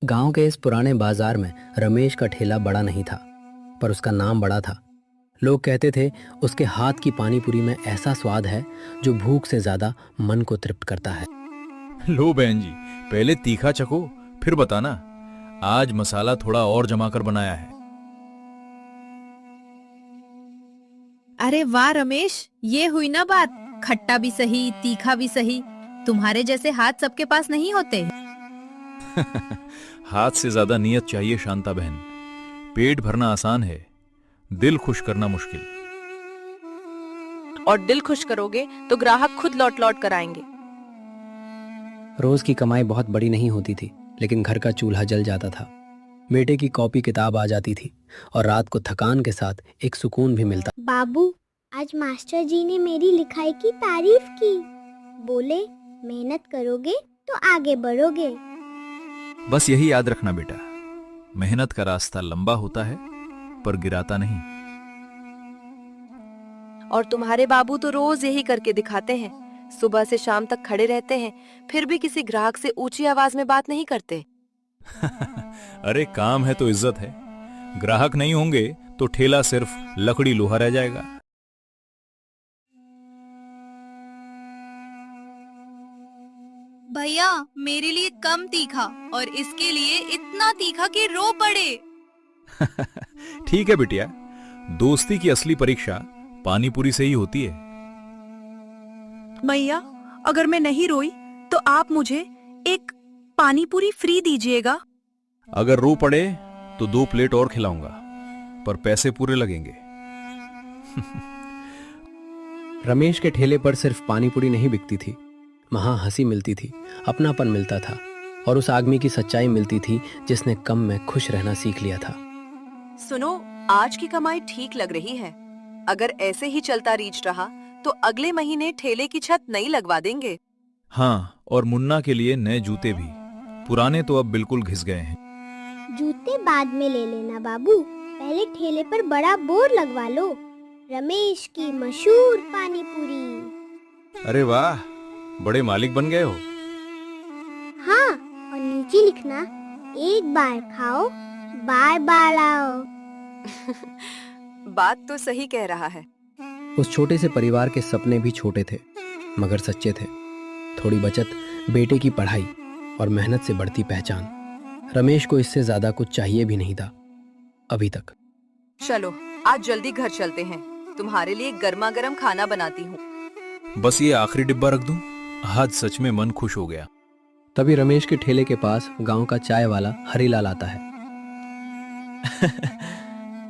गांव के इस पुराने बाजार में रमेश का ठेला बड़ा नहीं था, पर उसका नाम बड़ा था। लोग कहते थे उसके हाथ की पानी पूरी में ऐसा स्वाद है जो भूख से ज्यादा मन को तृप्त करता है। लो बहन जी, पहले तीखा चखो, फिर बताना। आज मसाला थोड़ा और जमा कर बनाया है। अरे वाह रमेश, ये हुई ना बात। खट्टा भी सही, तीखा भी सही। तुम्हारे जैसे हाथ सबके पास नहीं होते। हाथ से ज्यादा नियत चाहिए शांता बहन। पेट भरना आसान है, दिल खुश करना मुश्किल। और दिल खुश करोगे तो ग्राहक खुद लौट लौट कर आएंगे। रोज की कमाई बहुत बड़ी नहीं होती थी, लेकिन घर का चूल्हा जल जाता था। बेटे की कॉपी किताब आ जाती थी और रात को थकान के साथ एक सुकून भी मिलता। बाबू, आज मास्टर जी ने मेरी लिखाई की तारीफ की। बोले मेहनत करोगे तो आगे बढ़ोगे। बस यही याद रखना बेटा, मेहनत का रास्ता लंबा होता है पर गिराता नहीं। और तुम्हारे बाबू तो रोज यही करके दिखाते हैं। सुबह से शाम तक खड़े रहते हैं, फिर भी किसी ग्राहक से ऊंची आवाज में बात नहीं करते। अरे काम है तो इज्जत है। ग्राहक नहीं होंगे तो ठेला सिर्फ लकड़ी लोहा रह जाएगा। भैया, मेरे लिए कम तीखा और इसके लिए इतना तीखा कि रो पड़े। ठीक है बिटिया, दोस्ती की असली परीक्षा पानी पूरी से ही होती है। मैया, अगर मैं नहीं रोई तो आप मुझे एक पानी पूरी फ्री दीजिएगा। अगर रो पड़े तो 2 प्लेट और खिलाऊंगा, पर पैसे पूरे लगेंगे। रमेश के ठेले पर सिर्फ पानी पूरी नहीं बिकती थी, वहां हंसी मिलती थी, अपनापन मिलता था और उस आदमी की सच्चाई मिलती थी जिसने कम में खुश रहना सीख लिया था। सुनो, आज की कमाई ठीक लग रही है। अगर ऐसे ही चलता रीच रहा तो अगले महीने ठेले की छत नई लगवा देंगे। हाँ, और मुन्ना के लिए नए जूते भी। पुराने तो अब बिल्कुल घिस गए हैं। जूते बाद में ले लेना बाबू, पहले ठेले पर बड़ा बोर्ड लगवा लो, रमेश की मशहूर पानी पूरी। अरे वाह, बड़े मालिक बन गए हो। हाँ, और नीचे लिखना, एक बार खाओ बार बार आओ। बात तो सही कह रहा है। उस छोटे से परिवार के सपने भी छोटे थे मगर सच्चे थे। थोड़ी बचत, बेटे की पढ़ाई और मेहनत से बढ़ती पहचान। रमेश को इससे ज्यादा कुछ चाहिए भी नहीं था अभी तक। चलो आज जल्दी घर चलते हैं, तुम्हारे लिए गर्मा गर्म खाना बनाती हूँ। बस ये आखिरी डिब्बा रख दूं? आज सच में मन खुश हो गया। तभी रमेश के ठेले के पास गांव का चाय वाला हरीलाल आता है।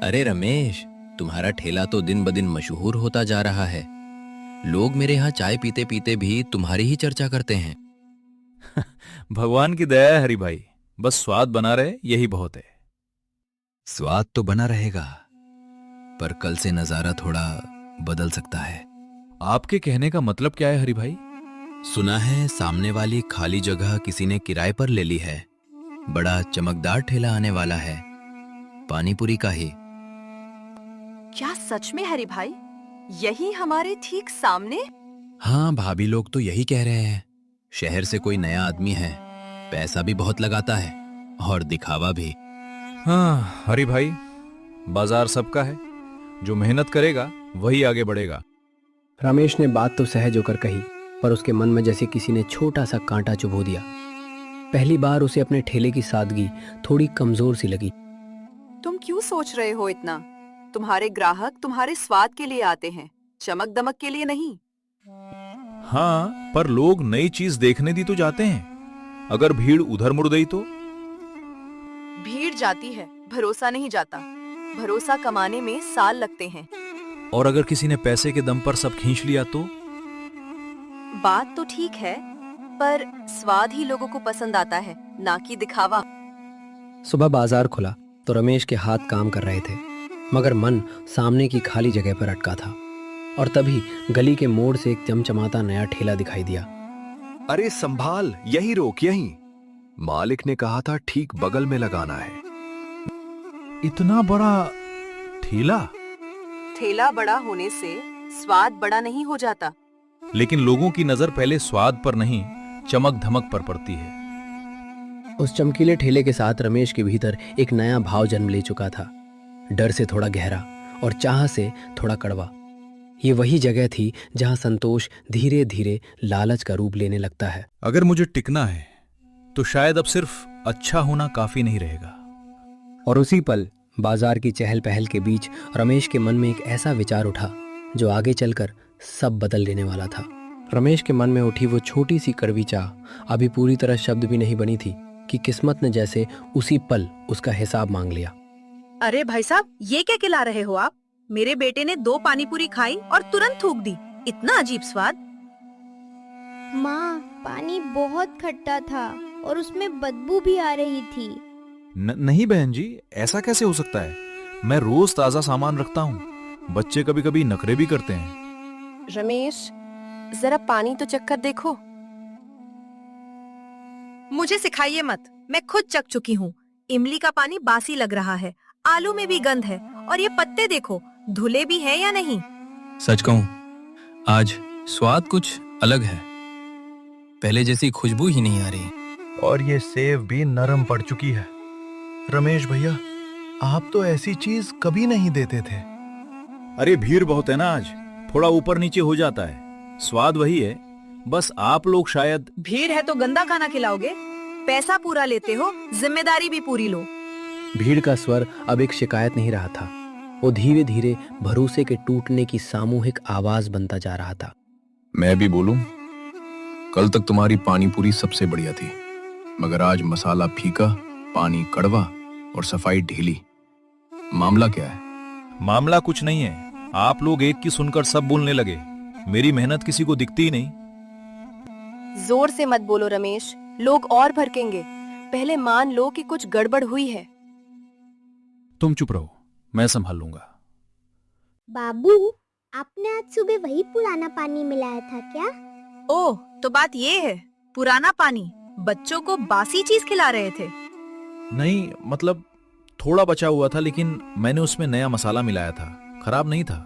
अरे रमेश, तुम्हारा ठेला तो दिन ब दिन मशहूर होता जा रहा है। लोग मेरे यहाँ चाय पीते पीते भी तुम्हारी ही चर्चा करते हैं। भगवान की दया है हरी भाई, बस स्वाद बना रहे यही बहुत है। स्वाद तो बना रहेगा, पर कल से नजारा थोड़ा बदल सकता है। आपके कहने का मतलब क्या है हरी भाई? सुना है सामने वाली खाली जगह किसी ने किराए पर ले ली है। बड़ा चमकदार ठेला आने वाला है, पानी पूरी का ही। क्या सच में हरी भाई? यही हमारे ठीक सामने? हाँ, भाभी लोग तो यही कह रहे हैं। शहर से कोई नया आदमी है, पैसा भी बहुत लगाता है और दिखावा भी। हाँ हरी भाई, बाजार सबका है, जो मेहनत करेगा वही आगे बढ़ेगा। रमेश ने बात तो सहज होकर कही, पर उसके मन में जैसे किसी ने छोटा सा कांटा चुभो दिया। पहली बार उसे अपने ठेले की सादगी थोड़ी कमजोर सी लगी। तुम क्यों सोच रहे हो इतना? तुम्हारे ग्राहक तुम्हारे स्वाद के लिए आते हैं, चमक दमक के लिए नहीं। हाँ, पर लोग नई चीज देखने दी तो जाते हैं। अगर भीड़ उधर मुड़ गई तो? भीड़ जाती है, भरोसा नहीं जाता। भरोसा कमाने में साल लगते हैं। और अगर किसी ने पैसे के दम पर सब खींच लिया तो? बात तो ठीक है, पर स्वाद ही लोगों को पसंद आता है, ना कि दिखावा। सुबह बाजार खुला तो रमेश के हाथ काम कर रहे थे, मगर मन सामने की खाली जगह पर अटका था। और तभी गली के मोड़ से एक चमचमाता नया ठेला दिखाई दिया। अरे संभाल, यहीं रोक, यहीं। मालिक ने कहा था ठीक बगल में लगाना है। इतना बड़ा ठेला? ठेला बड़ा होने से स्वाद बड़ा नहीं हो जाता। लेकिन लोगों की नजर पहले स्वाद पर नहीं, चमक धमक पर पड़ती है। उस चमकीले ठेले के साथ रमेश के भीतर एक नया भाव जन्म ले चुका था, डर से थोड़ा गहरा और चाह से थोड़ा कड़वा। ये वही जगह थी जहां संतोष धीरे धीरे लालच का रूप लेने लगता है। अगर मुझे टिकना है तो शायद अब सिर्फ अच्छा होना काफी नहीं रहेगा। और उसी पल बाजार की चहल पहल के बीच रमेश के मन में एक ऐसा विचार उठा जो आगे चलकर सब बदल देने वाला था। रमेश के मन में उठी वो छोटी सी कड़वी चाह अभी पूरी तरह शब्द भी नहीं बनी थी कि किस्मत ने जैसे उसी पल उसका हिसाब मांग लिया। अरे भाई साहब, ये क्या खिला रहे हो आप? मेरे बेटे ने 2 पानी पूरी खाई और तुरंत थूक दी। इतना अजीब स्वाद। माँ, पानी बहुत खट्टा था और उसमें बदबू भी आ रही थी। नहीं बहन जी, ऐसा कैसे हो सकता है? मैं रोज ताजा सामान रखता हूँ। बच्चे कभी कभी नखरे भी करते हैं। रमेश, जरा पानी तो चख कर देखो। मुझे सिखाइए मत, मैं खुद चख चुकी हूँ। इमली का पानी बासी लग रहा है, आलू में भी गंध है, और ये पत्ते देखो, धुले भी हैं या नहीं। सच कहूं, आज स्वाद कुछ अलग है। पहले जैसी खुशबू ही नहीं आ रही। और ये सेव भी नरम पड़ चुकी है। रमेश भैया, आप तो ऐसी चीज कभी नहीं देते थे। अरे भीड़ बहुत है ना आज, थोड़ा ऊपर नीचे हो जाता है। स्वाद वही है, बस आप लोग शायद। भीड़ है तो गंदा खाना खिलाओगे? पैसा पूरा लेते हो, जिम्मेदारी भी पूरी लो। भीड़ का स्वर अब एक शिकायत नहीं रहा था, वो धीरे धीरे भरोसे के टूटने की सामूहिक आवाज बनता जा रहा था। मैं भी बोलूं, कल तक तुम्हारी पानी पूरी सबसे बढ़िया थी, मगर आज मसाला फीका, पानी कड़वा और सफाई ढीली। मामला क्या है? मामला कुछ नहीं है, आप लोग एक की सुनकर सब बोलने लगे। मेरी मेहनत किसी को दिखती ही नहीं। जोर से मत बोलो रमेश, लोग और भड़केंगे। पहले मान लो कि कुछ गड़बड़ हुई है। तुम चुप रहो, मैं संभाल लूंगा। बाबू, आपने आज सुबह वही पुराना पानी मिलाया था क्या? ओह, तो बात ये है, पुराना पानी बच्चों को बासी चीज खिला रहे थे। नहीं, मतलब थोड़ा बचा हुआ था, लेकिन मैंने उसमें नया मसाला मिलाया था, खराब नहीं था।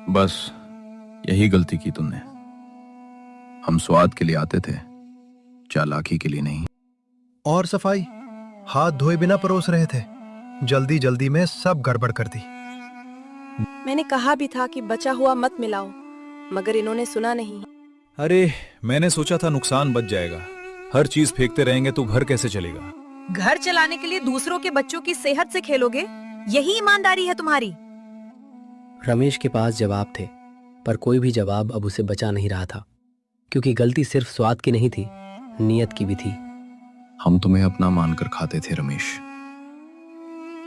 बस यही गलती की तुमने। हम स्वाद के लिए आते थे, चालाकी के लिए नहीं। और सफाई, हाथ धोए बिना परोस रहे थे। जल्दी जल्दी में सब गड़बड़ कर दी। मैंने कहा भी था कि बचा हुआ मत मिलाओ, मगर इन्होंने सुना नहीं। अरे मैंने सोचा था नुकसान बच जाएगा। हर चीज फेंकते रहेंगे तो घर कैसे चलेगा? घर चलाने के लिए दूसरों के बच्चों की सेहत से खेलोगे? यही ईमानदारी है तुम्हारी? रमेश के पास जवाब थे, पर कोई भी जवाब अब उसे बचा नहीं रहा था, क्योंकि गलती सिर्फ स्वाद की नहीं थी, नियत की भी थी। हम तुम्हें अपना मानकर खाते थे रमेश।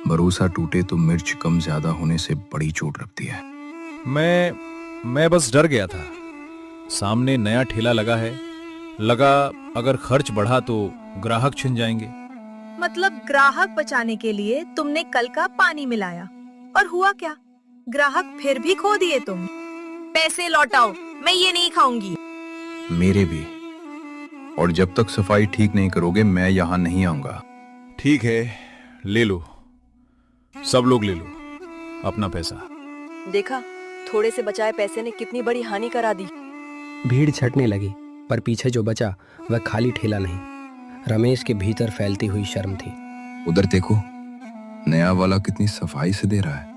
भरोसा टूटे तो मिर्च कम ज्यादा होने से बड़ी चोट लगती है। मैं बस डर गया था। सामने नया ठेला लगा है, लगा अगर खर्च बढ़ा तो ग्राहक छिन जाएंगे। मतलब ग्राहक बचाने के लिए तुमने कल का पानी मिलाया, और हुआ क्या? ग्राहक फिर भी खो दिए तुम। पैसे लौटाओ, मैं ये नहीं खाऊंगी। मेरे भी। और जब तक सफाई ठीक नहीं करोगे मैं यहाँ नहीं आऊंगा। ठीक है, ले लो, सब लोग ले लो अपना पैसा। देखा, थोड़े से बचाए पैसे ने कितनी बड़ी हानि करा दी। भीड़ छटने लगी, पर पीछे जो बचा वह खाली ठेला नहीं, रमेश के भीतर फैलती हुई शर्म थी। उधर देखो, नया वाला कितनी सफाई से दे रहा है।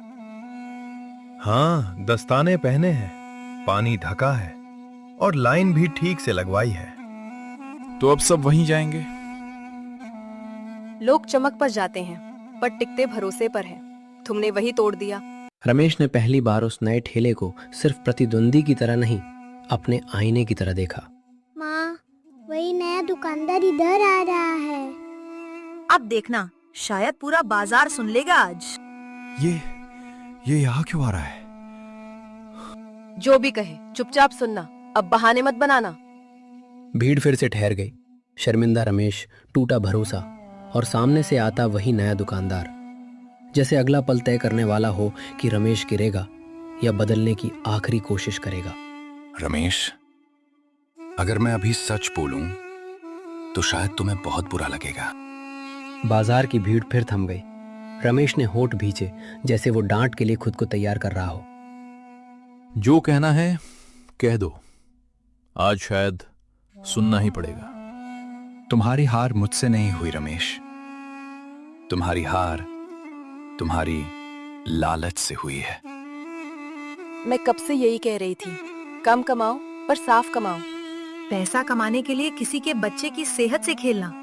हाँ, दस्ताने पहने हैं, पानी ढका है और लाइन भी ठीक से लगवाई है। तो अब सब वहीं जाएंगे। लोग चमक पर जाते हैं, पर टिकते भरोसे पर हैं। तुमने वही तोड़ दिया। रमेश ने पहली बार उस नए ठेले को सिर्फ प्रतिद्वंदी की तरह नहीं, अपने आईने की तरह देखा। माँ, वही नया दुकानदार इधर आ रहा है। अब देखना, शायद पूरा बाजार सुन लेगा आज। ये यहाँ क्यों आ रहा है? जो भी कहे चुपचाप सुनना, अब बहाने मत बनाना। भीड़ फिर से ठहर गई। शर्मिंदा रमेश, टूटा भरोसा, और सामने से आता वही नया दुकानदार, जैसे अगला पल तय करने वाला हो कि रमेश गिरेगा या बदलने की आखिरी कोशिश करेगा। रमेश, अगर मैं अभी सच बोलूं तो शायद तुम्हें बहुत बुरा लगेगा। बाजार की भीड़ फिर थम गई। रमेश ने होठ भींचे, जैसे वो डांट के लिए खुद को तैयार कर रहा हो। जो कहना है कह दो, आज शायद सुनना ही पड़ेगा। तुम्हारी हार मुझसे नहीं हुई रमेश, तुम्हारी हार तुम्हारी लालच से हुई है। मैं कब से यही कह रही थी, कम कमाओ पर साफ कमाओ। पैसा कमाने के लिए किसी के बच्चे की सेहत से खेलना,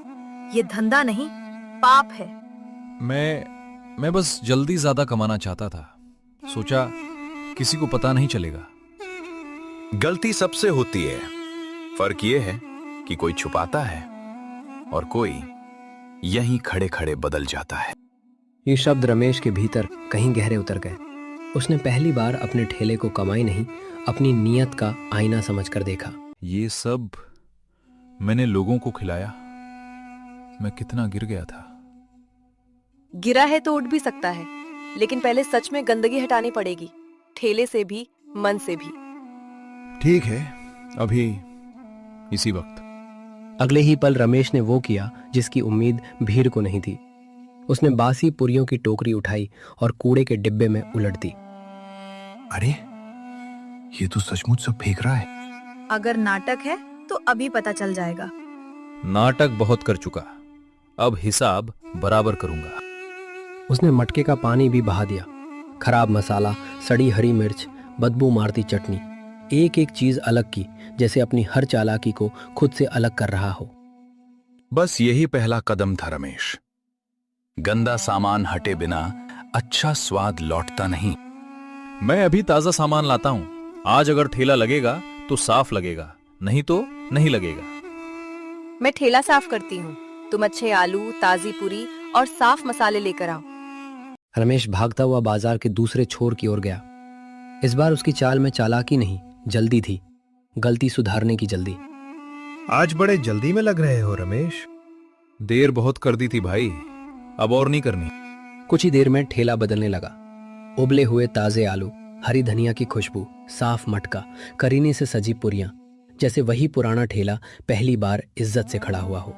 ये धंधा नहीं, पाप है। मैं बस जल्दी ज्यादा कमाना चाहता था, सोचा किसी को पता नहीं चलेगा। गलती सबसे होती है, फर्क ये है कि कोई छुपाता है और कोई यहीं खड़े खड़े बदल जाता है। ये शब्द रमेश के भीतर कहीं गहरे उतर गए। उसने पहली बार अपने ठेले को कमाई नहीं, अपनी नीयत का आईना समझकर देखा। ये सब मैंने लोगों को खिलाया, मैं कितना गिर गया था। गिरा है तो उठ भी सकता है, लेकिन पहले सच में गंदगी हटानी पड़ेगी, ठेले से भी, मन से भी। ठीक है, अभी इसी वक्त। अगले ही पल रमेश ने वो किया जिसकी उम्मीद भीड़ को नहीं थी। उसने बासी पुरियों की टोकरी उठाई और कूड़े के डिब्बे में उलट दी। अरे, ये तो सचमुच सब फेंक रहा है। अगर नाटक है तो अभी पता चल जाएगा। नाटक बहुत कर चुका, अब हिसाब बराबर करूंगा। उसने मटके का पानी भी बहा दिया। खराब मसाला, सड़ी हरी मिर्च, बदबू मारती चटनी, एक एक चीज अलग की, जैसे अपनी हर चालाकी को खुद से अलग कर रहा हो। बस यही पहला कदम था रमेश। गंदा सामान हटे बिना अच्छा स्वाद लौटता नहीं। मैं अभी ताजा सामान लाता हूं, आज अगर ठेला लगेगा तो साफ लगेगा, नहीं तो नहीं लगेगा। मैं ठेला साफ करती हूँ, तुम अच्छे आलू, ताजी पूरी और साफ मसाले लेकर आओ। रमेश भागता हुआ बाजार के दूसरे छोर की ओर गया। इस बार उसकी चाल में चालाकी नहीं, जल्दी थी, गलती सुधारने की जल्दी। आज बड़े जल्दी में लग रहे हो रमेश। देर बहुत कर दी थी भाई, अब और नहीं करनी। कुछ ही देर में ठेला बदलने लगा। उबले हुए ताजे आलू, हरी धनिया की खुशबू, साफ मटका, करीने से सजी पुरियां, जैसे वही पुराना ठेला पहली बार इज्जत से खड़ा हुआ हो।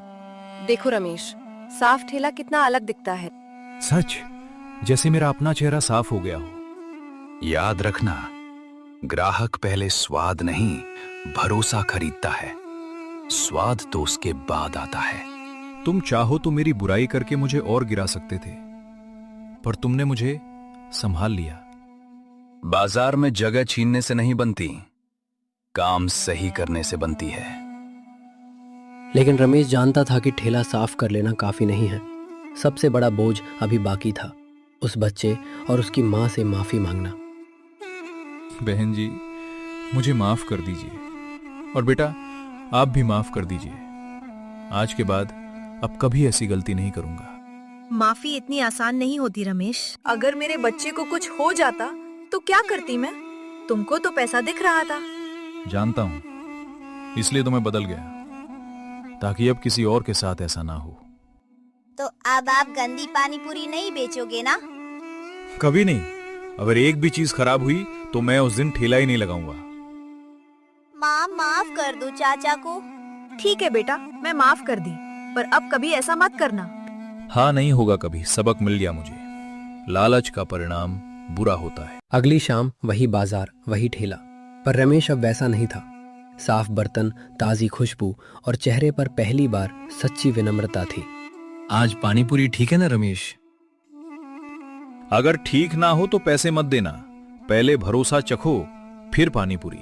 देखो रमेश, साफ ठेला कितना अलग दिखता है। सच, जैसे मेरा अपना चेहरा साफ हो गया हो। याद रखना, ग्राहक पहले स्वाद नहीं, भरोसा खरीदता है। स्वाद तो उसके बाद आता है। तुम चाहो तो मेरी बुराई करके मुझे और गिरा सकते थे, पर तुमने मुझे संभाल लिया। बाजार में जगह छीनने से नहीं बनती, काम सही करने से बनती है। लेकिन रमेश जानता था कि ठेला साफ कर लेना काफी नहीं है। सबसे बड़ा बोझ अभी बाकी था, उस बच्चे और उसकी मां से माफी मांगना। बहन जी, मुझे माफ कर दीजिए, और बेटा आप भी माफ कर दीजिए। आज के बाद अब कभी ऐसी गलती नहीं करूंगा। माफी इतनी आसान नहीं होती रमेश। अगर मेरे बच्चे को कुछ हो जाता तो क्या करती मैं? तुमको तो पैसा दिख रहा था। जानता हूं, इसलिए तो मैं बदल गया, ताकि अब किसी और के साथ ऐसा ना हो। तो अब आप गंदी पानी पूरी नहीं बेचोगे ना? कभी नहीं। अगर एक भी चीज खराब हुई तो मैं उस दिन ठेला ही नहीं लगाऊंगा। माँ, माफ कर दो चाचा को। ठीक है बेटा, मैं माफ कर दी, पर अब कभी ऐसा मत करना। हाँ, नहीं होगा कभी, सबक मिल गया मुझे। लालच का परिणाम बुरा होता है। अगली शाम वही बाजार, वही ठेला, पर रमेश अब वैसा नहीं था। साफ बर्तन, ताजी खुशबू और चेहरे पर पहली बार सच्ची विनम्रता थी। आज पानीपुरी ठीक है ना रमेश? अगर ठीक ना हो तो पैसे मत देना, पहले भरोसा चखो, फिर पानीपुरी।